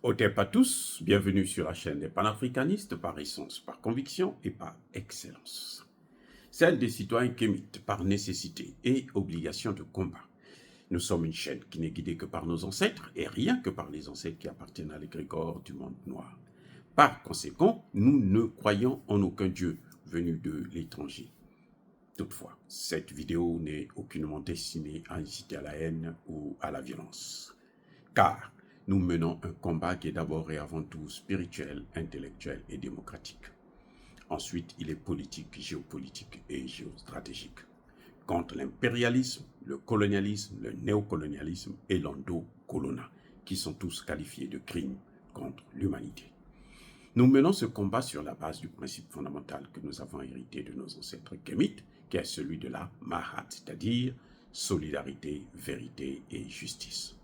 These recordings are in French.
Hotep à tous, bienvenue sur la chaîne des panafricanistes par essence, par conviction et par excellence. Celle des citoyens kémites par nécessité et obligation de combat. Nous sommes une chaîne qui n'est guidée que par nos ancêtres et rien que par les ancêtres qui appartiennent à l'égrégore du monde noir. Par conséquent, nous ne croyons en aucun dieu venu de l'étranger. Toutefois, cette vidéo n'est aucunement destinée à inciter à la haine ou à la violence. Car nous menons un combat qui est d'abord et avant tout spirituel, intellectuel et démocratique. Ensuite, il est politique, géopolitique et géostratégique. Contre l'impérialisme, le colonialisme, le néocolonialisme et l'endocolona, qui sont tous qualifiés de crimes contre l'humanité. Nous menons ce combat sur la base du principe fondamental que nous avons hérité de nos ancêtres kémites, qui est celui de la Mahat, c'est-à-dire solidarité, vérité et justice.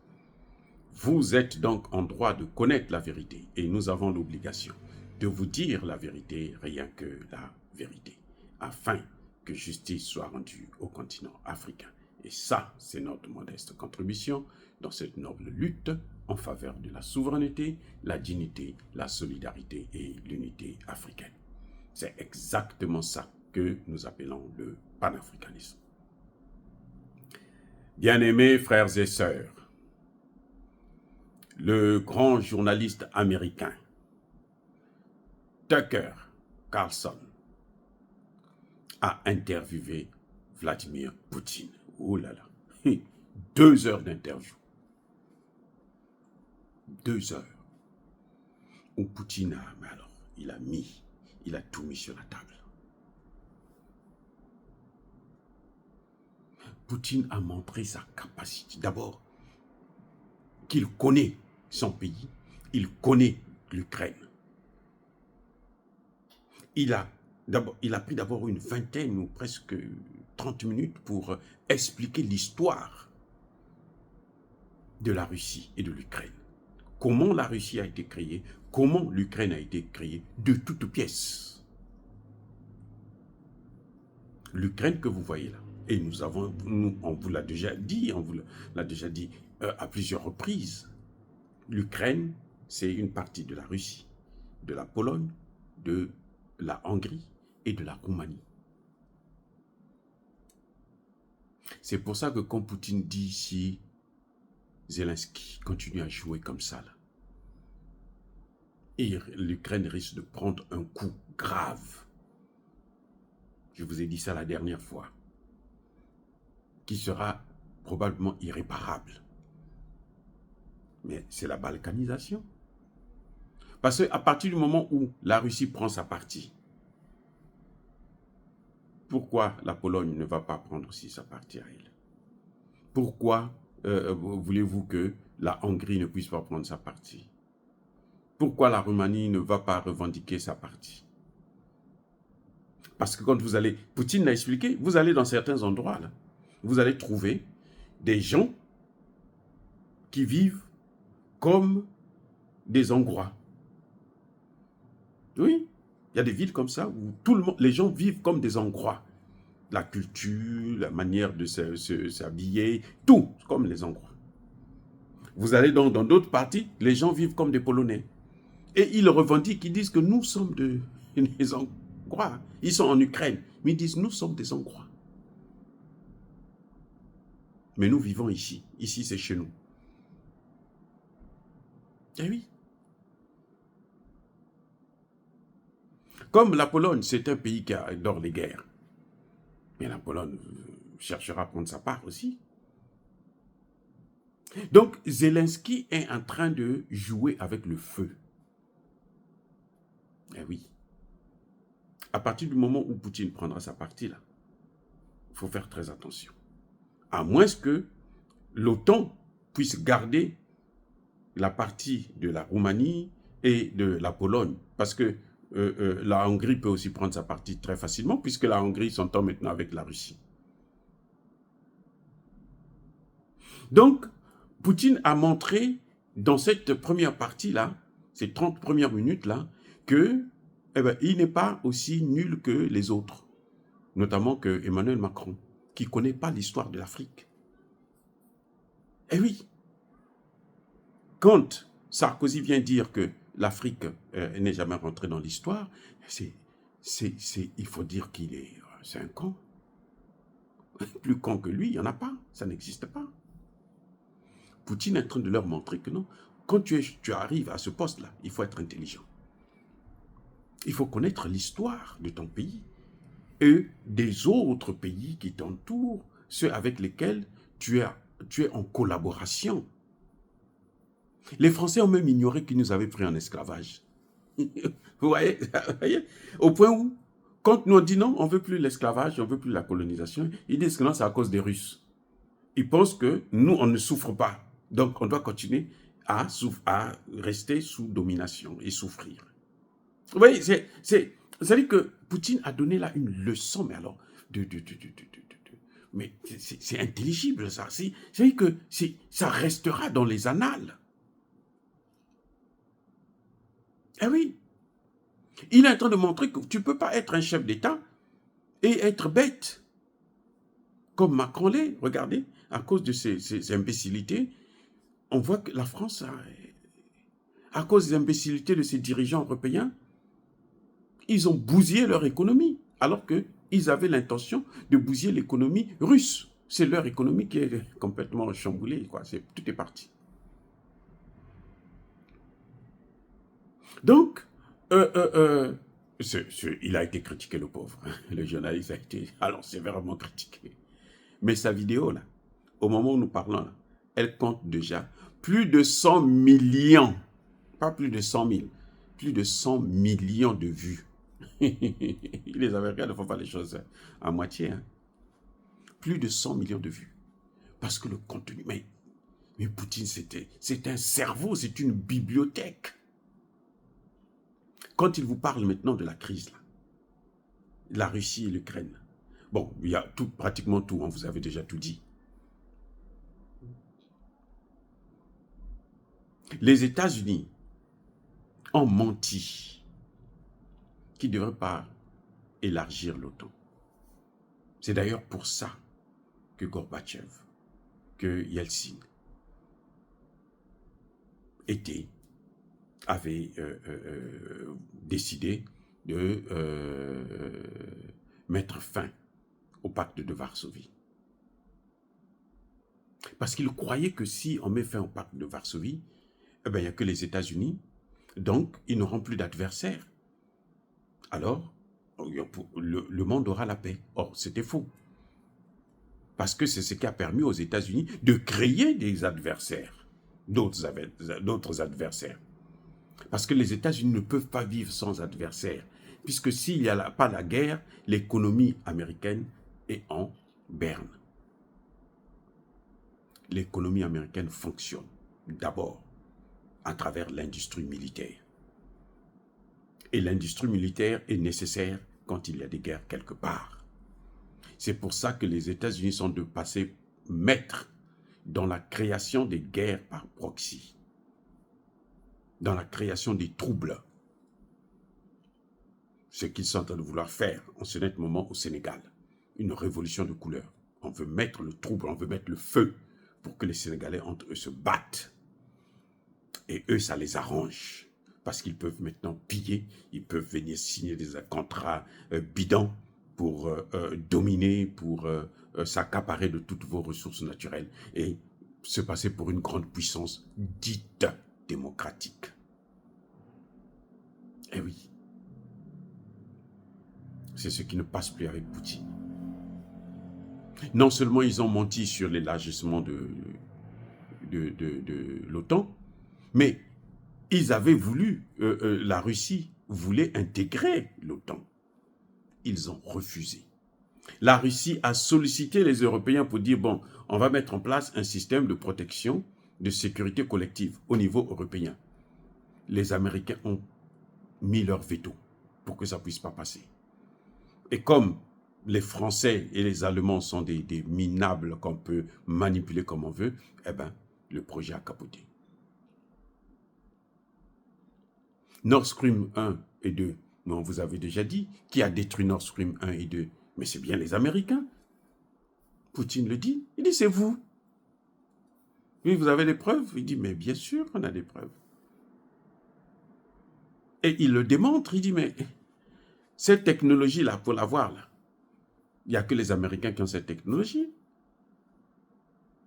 Vous êtes donc en droit de connaître la vérité et nous avons l'obligation de vous dire la vérité, rien que la vérité, afin que justice soit rendue au continent africain. Et ça, c'est notre modeste contribution dans cette noble lutte en faveur de la souveraineté, la dignité, la solidarité et l'unité africaine. C'est exactement ça que nous appelons le panafricanisme. Bien-aimés frères et sœurs, le grand journaliste américain Tucker Carlson a interviewé Vladimir Poutine. Oh là là, 2 heures d'interview. 2 heures. Où Poutine a, mais alors, il a tout mis sur la table. Poutine a montré sa capacité. D'abord, qu'il connaît son pays, il connaît l'Ukraine. Il a pris d'abord une vingtaine ou presque 30 minutes pour expliquer l'histoire de la Russie et de l'Ukraine. Comment la Russie a été créée, comment l'Ukraine a été créée, de toutes pièces. L'Ukraine que vous voyez là, et on vous l'a déjà dit, à plusieurs reprises, l'Ukraine, c'est une partie de la Russie, de la Pologne, de la Hongrie et de la Roumanie. C'est pour ça que quand Poutine dit si Zelensky continue à jouer comme ça, là, et l'Ukraine risque de prendre un coup grave. Je vous ai dit ça la dernière fois, qui sera probablement irréparable. Mais c'est la balkanisation. Parce qu'à partir du moment où la Russie prend sa partie, pourquoi la Pologne ne va pas prendre aussi sa partie à elle? Pourquoi voulez-vous que la Hongrie ne puisse pas prendre sa partie? Pourquoi la Roumanie ne va pas revendiquer sa partie? Parce que quand vous allez, Poutine l'a expliqué, vous allez dans certains endroits, là, vous allez trouver des gens qui vivent comme des Hongrois. Oui, il y a des villes comme ça où les gens vivent comme des Hongrois. La culture, la manière de s'habiller, tout comme les Hongrois. Vous allez donc dans d'autres parties, les gens vivent comme des Polonais. Et ils revendiquent, ils disent que nous sommes des Hongrois. Ils sont en Ukraine, mais ils disent nous sommes des Hongrois. Mais nous vivons ici. Ici, c'est chez nous. Eh oui. Comme la Pologne, c'est un pays qui adore les guerres. Mais la Pologne cherchera à prendre sa part aussi. Donc, Zelensky est en train de jouer avec le feu. Eh oui. À partir du moment où Poutine prendra sa partie, là, il faut faire très attention. À moins que l'OTAN puisse garder la partie de la Roumanie et de la Pologne. Parce que la Hongrie peut aussi prendre sa partie très facilement, puisque la Hongrie s'entend maintenant avec la Russie. Donc, Poutine a montré dans cette première partie-là, ces 30 premières minutes-là, que il n'est pas aussi nul que les autres, notamment que Emmanuel Macron, qui ne connaît pas l'histoire de l'Afrique. Eh oui, quand Sarkozy vient dire que l'Afrique n'est jamais rentrée dans l'histoire, il faut dire c'est un con. Plus con que lui, il n'y en a pas, ça n'existe pas. Poutine est en train de leur montrer que non, quand tu arrives à ce poste-là, il faut être intelligent. Il faut connaître l'histoire de ton pays et des autres pays qui t'entourent, ceux avec lesquels tu es en collaboration. Les Français ont même ignoré qu'ils nous avaient pris en esclavage. Vous voyez, au point où, quand nous on dit non, on ne veut plus l'esclavage, on ne veut plus la colonisation, ils disent que non, c'est à cause des Russes. Ils pensent que nous, on ne souffre pas. Donc, on doit continuer à rester sous domination et souffrir. Vous voyez, c'est-à-dire que Poutine a donné là une leçon, mais alors, mais c'est intelligible, ça. C'est-à-dire que ça restera dans les annales. Eh oui. Il est en train de montrer que tu ne peux pas être un chef d'État et être bête. Comme Macron l'est, regardez, à cause de ces imbécilités, on voit que la France, à cause des imbécilités de ses dirigeants européens, ils ont bousillé leur économie, alors qu'ils avaient l'intention de bousiller l'économie russe. C'est leur économie qui est complètement chamboulée, quoi. Tout est parti. Donc, il a été critiqué, le pauvre. Le journaliste a été alors sévèrement critiqué. Mais sa vidéo, là, au moment où nous parlons, là, elle compte déjà plus de 100 millions, pas plus de 100 000, plus de 100 millions de vues. Les Américains ne font pas les choses à moitié. Hein. Plus de 100 millions de vues. Parce que le contenu... Mais Poutine, c'est un cerveau, c'est une bibliothèque. Quand il vous parle maintenant de la crise, là, la Russie et l'Ukraine, bon, il y a pratiquement tout, on vous avait déjà tout dit. Les États-Unis ont menti qu'ils ne devraient pas élargir l'OTAN. C'est d'ailleurs pour ça que Gorbatchev, que Yeltsin avait décidé de mettre fin au pacte de Varsovie. Parce qu'il croyait que si on met fin au pacte de Varsovie, eh bien, il n'y a que les États-Unis, donc ils n'auront plus d'adversaires. Alors, le monde aura la paix. Or, c'était faux. Parce que c'est ce qui a permis aux États-Unis de créer des adversaires, d'autres adversaires. Parce que les États-Unis ne peuvent pas vivre sans adversaires. Puisque s'il n'y a pas la guerre, l'économie américaine est en berne. L'économie américaine fonctionne d'abord à travers l'industrie militaire. Et l'industrie militaire est nécessaire quand il y a des guerres quelque part. C'est pour ça que les États-Unis sont de passer maîtres dans la création des guerres par proxy, dans la création des troubles. Ce qu'ils sont en train de vouloir faire en ce net moment au Sénégal, une révolution de couleur. On veut mettre le trouble, on veut mettre le feu pour que les Sénégalais entre eux se battent. Et eux, ça les arrange. Parce qu'ils peuvent maintenant piller, ils peuvent venir signer des contrats bidons pour dominer, pour s'accaparer de toutes vos ressources naturelles et se passer pour une grande puissance dite démocratique. Eh oui. C'est ce qui ne passe plus avec Poutine. Non seulement ils ont menti sur l'élargissement de l'OTAN, mais ils avaient voulu, la Russie voulait intégrer l'OTAN. Ils ont refusé. La Russie a sollicité les Européens pour dire, bon, on va mettre en place un système de protection, de sécurité collective au niveau européen. Les Américains ont mis leur veto pour que ça ne puisse pas passer. Et comme les Français et les Allemands sont des minables qu'on peut manipuler comme on veut, eh bien, le projet a capoté. Nord Stream 1 et 2, on vous avait déjà dit, qui a détruit Nord Stream 1 et 2? Mais c'est bien les Américains. Poutine le dit, il dit c'est vous. Oui, vous avez des preuves? Il dit, mais bien sûr qu'on a des preuves. Et il le démontre, il dit, mais cette technologie-là, pour l'avoir, là, il n'y a que les Américains qui ont cette technologie.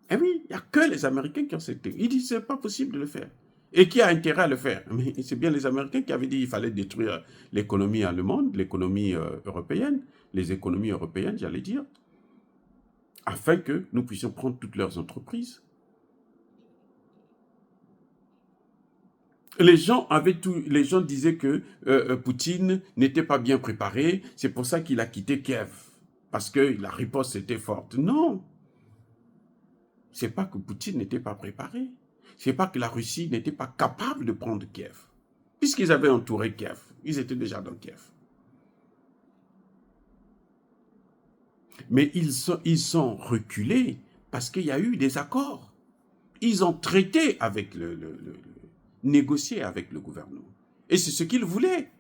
Eh oui, il n'y a que les Américains qui ont cette technologie. Il dit, c'est pas possible de le faire. Et qui a intérêt à le faire? Mais c'est bien les Américains qui avaient dit qu'il fallait détruire l'économie allemande, l'économie européenne, les économies européennes, j'allais dire, afin que nous puissions prendre toutes leurs entreprises. Les gens disaient que Poutine n'était pas bien préparé, c'est pour ça qu'il a quitté Kiev, parce que la riposte était forte. Non, c'est pas que Poutine n'était pas préparé, c'est pas que la Russie n'était pas capable de prendre Kiev, puisqu'ils avaient entouré Kiev, ils étaient déjà dans Kiev. Mais ils sont reculés parce qu'il y a eu des accords. Ils ont traité avec négocié avec le gouvernement. Et c'est ce qu'ils voulaient.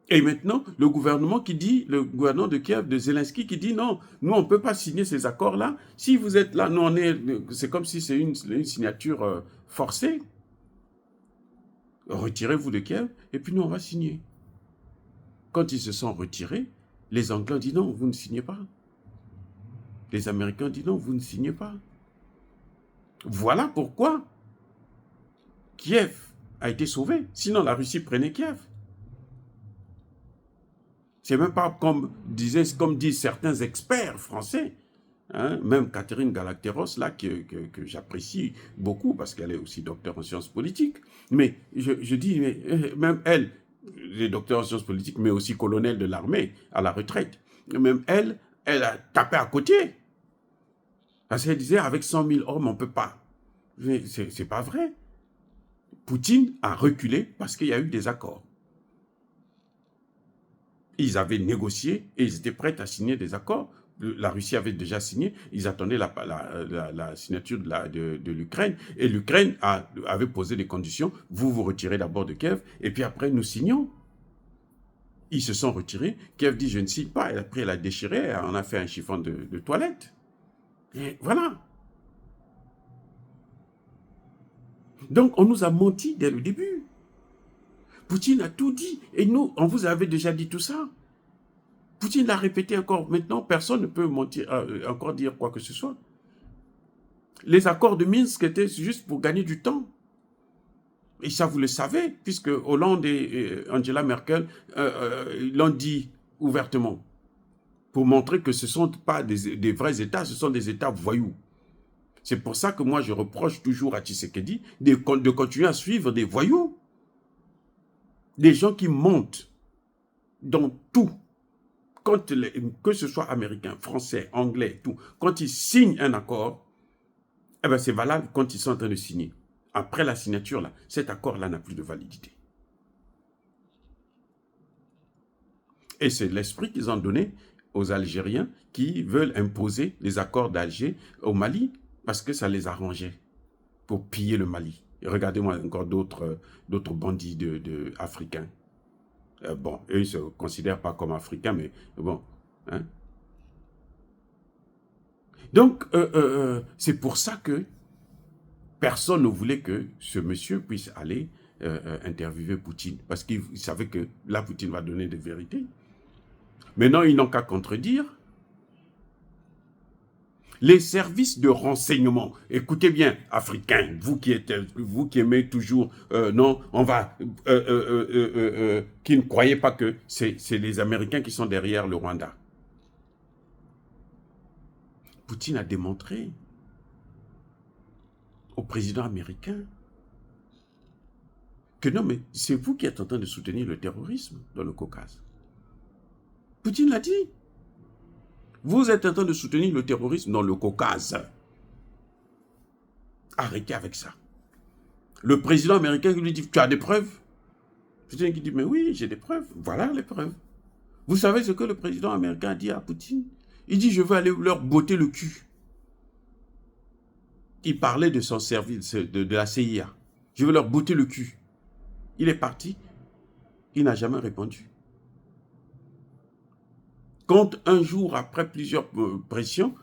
Et maintenant, le gouvernement de Kiev, de Zelensky, qui dit non, nous on ne peut pas signer ces accords-là. Si vous êtes là, c'est comme si c'est une signature forcée. Retirez-vous de Kiev, et puis nous on va signer. Quand ils se sont retirés, les Anglais ont dit non, vous ne signez pas. Les Américains ont dit non, vous ne signez pas. Voilà pourquoi Kiev a été sauvé. Sinon, la Russie prenait Kiev. C'est même pas comme disent certains experts français, hein, même Catherine Galacteros, là, que j'apprécie beaucoup parce qu'elle est aussi docteur en sciences politiques. Mais je dis, même elle, les docteurs en sciences politiques, mais aussi colonel de l'armée à la retraite, même elle a tapé à côté. Parce qu'elle disait, avec 100 000 hommes, on ne peut pas. C'est pas vrai. Poutine a reculé parce qu'il y a eu des accords. Ils avaient négocié et ils étaient prêts à signer des accords. La Russie avait déjà signé. Ils attendaient la signature de l'Ukraine. Et l'Ukraine avait posé des conditions. Vous vous retirez d'abord de Kiev et puis après nous signons. Ils se sont retirés. Kiev dit je ne signe pas. Et après elle a déchiré. On a fait un chiffon de toilette. Et voilà. Donc on nous a menti dès le début. Poutine a tout dit. Et nous, on vous avait déjà dit tout ça. Poutine l'a répété encore. Maintenant, personne ne peut mentir, encore dire quoi que ce soit. Les accords de Minsk étaient juste pour gagner du temps. Et ça, vous le savez, puisque Hollande et Angela Merkel l'ont dit ouvertement, pour montrer que ce ne sont pas des vrais États, ce sont des États voyous. C'est pour ça que moi, je reproche toujours à Tshisekedi de continuer à suivre des voyous. Des gens qui montent dans tout. Que ce soit américain, français, anglais, tout. Quand ils signent un accord, eh ben c'est valable quand ils sont en train de signer. Après la signature, là, cet accord-là n'a plus de validité. Et c'est l'esprit qu'ils ont donné aux Algériens qui veulent imposer les accords d'Alger au Mali parce que ça les arrangeait pour piller le Mali. Et regardez-moi encore d'autres bandits africains. Bon, eux, ils ne se considèrent pas comme africains, mais bon. Hein? Donc, c'est pour ça que personne ne voulait que ce monsieur puisse aller interviewer Poutine, parce qu'il savait que là, Poutine va donner des vérités. Maintenant, ils n'ont qu'à contredire. Les services de renseignement, écoutez bien, Africains, vous qui aimez toujours, non, on va, qui ne croyez pas que c'est les Américains qui sont derrière le Rwanda. Poutine a démontré au président américain que non, mais c'est vous qui êtes en train de soutenir le terrorisme dans le Caucase. Poutine l'a dit. Vous êtes en train de soutenir le terrorisme dans le Caucase. Arrêtez avec ça. Le président américain lui dit, tu as des preuves? Poutine qui dit, mais oui, j'ai des preuves. Voilà les preuves. Vous savez ce que le président américain a dit à Poutine? Il dit, je veux aller leur botter le cul. Il parlait de son service, de la CIA. Je veux leur botter le cul. Il est parti. Il n'a jamais répondu. Quand un jour, après plusieurs pressions,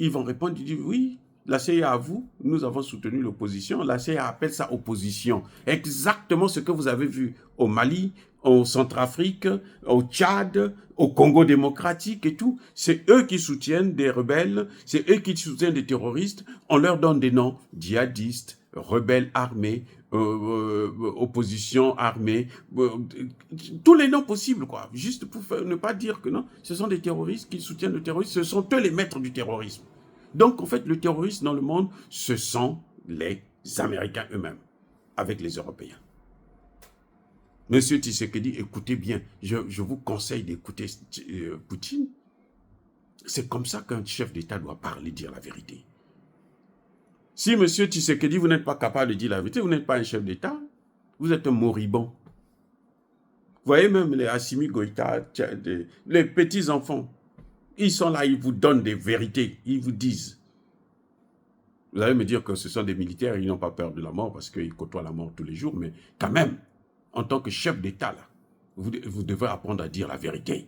ils vont répondre, ils disent oui, la CIA avoue, nous avons soutenu l'opposition, la CIA appelle ça opposition. Exactement ce que vous avez vu au Mali, au Centrafrique, au Tchad, au Congo démocratique et tout. C'est eux qui soutiennent des rebelles, c'est eux qui soutiennent des terroristes. On leur donne des noms, djihadistes, rebelles armés, opposition armée, tous les noms possibles, quoi. Juste pour ne pas dire que non, ce sont des terroristes qui soutiennent le terrorisme, ce sont eux les maîtres du terrorisme. Donc, en fait, le terrorisme dans le monde, ce sont les Américains eux-mêmes, avec les Européens. Monsieur Tshisekedi, écoutez bien, je vous conseille d'écouter Poutine. C'est comme ça qu'un chef d'État doit parler, dire la vérité. Si monsieur Tshisekedi, vous n'êtes pas capable de dire la vérité, vous n'êtes pas un chef d'État, vous êtes un moribond. Vous voyez même les Assimi Goïta, les petits-enfants, ils sont là, ils vous donnent des vérités, ils vous disent. Vous allez me dire que ce sont des militaires, ils n'ont pas peur de la mort parce qu'ils côtoient la mort tous les jours, mais quand même, en tant que chef d'État, là, vous devez apprendre à dire la vérité.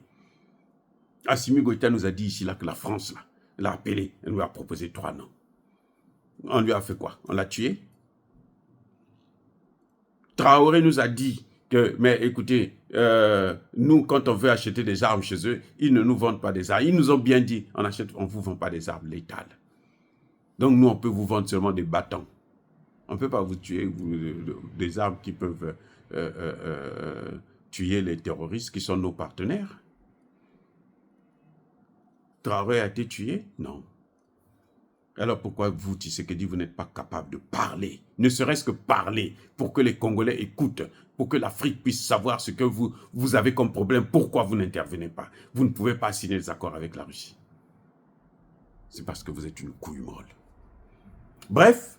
Assimi Goïta nous a dit ici là que la France, là, l'a appelé, elle nous a proposé 3 noms. On lui a fait quoi? On l'a tué? Traoré nous a dit que, mais écoutez, nous, quand on veut acheter des armes chez eux, ils ne nous vendent pas des armes. Ils nous ont bien dit, on ne vous vend pas des armes létales. Donc nous, on peut vous vendre seulement des bâtons. On ne peut pas vous tuer des armes qui peuvent tuer les terroristes qui sont nos partenaires. Traoré a été tué? Non. Alors pourquoi vous, Tshisekedi, vous n'êtes pas capable de parler, ne serait-ce que parler, pour que les Congolais écoutent, pour que l'Afrique puisse savoir ce que vous avez comme problème, pourquoi vous n'intervenez pas? Vous ne pouvez pas signer des accords avec la Russie. C'est parce que vous êtes une couille molle. Bref,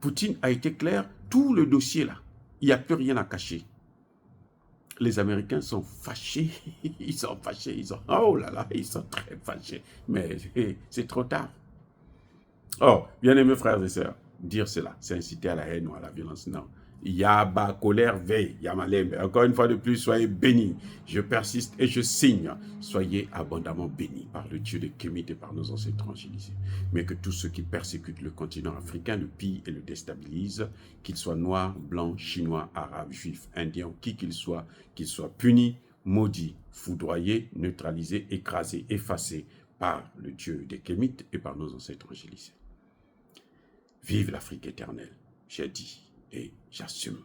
Poutine a été clair, tout le dossier là, il n'y a plus rien à cacher. Les Américains sont fâchés, ils sont fâchés, oh là là, ils sont très fâchés, mais c'est trop tard. Oh, bien-aimés frères et sœurs, dire cela, c'est inciter à la haine ou à la violence. Non. Yaba, colère, veille, Yamalem. Encore une fois de plus, soyez bénis. Je persiste et je signe. Soyez abondamment bénis par le Dieu de Kémit et par nos ancêtres fragilisés. Mais que tous ceux qui persécutent le continent africain le pillent et le déstabilisent, qu'ils soient noirs, blancs, chinois, arabes, juifs, indiens, qui qu'ils soient punis, maudits, foudroyés, neutralisés, écrasés, effacés par le Dieu de Kémit et par nos ancêtres fragilisés. Vive l'Afrique éternelle, j'ai dit et j'assume.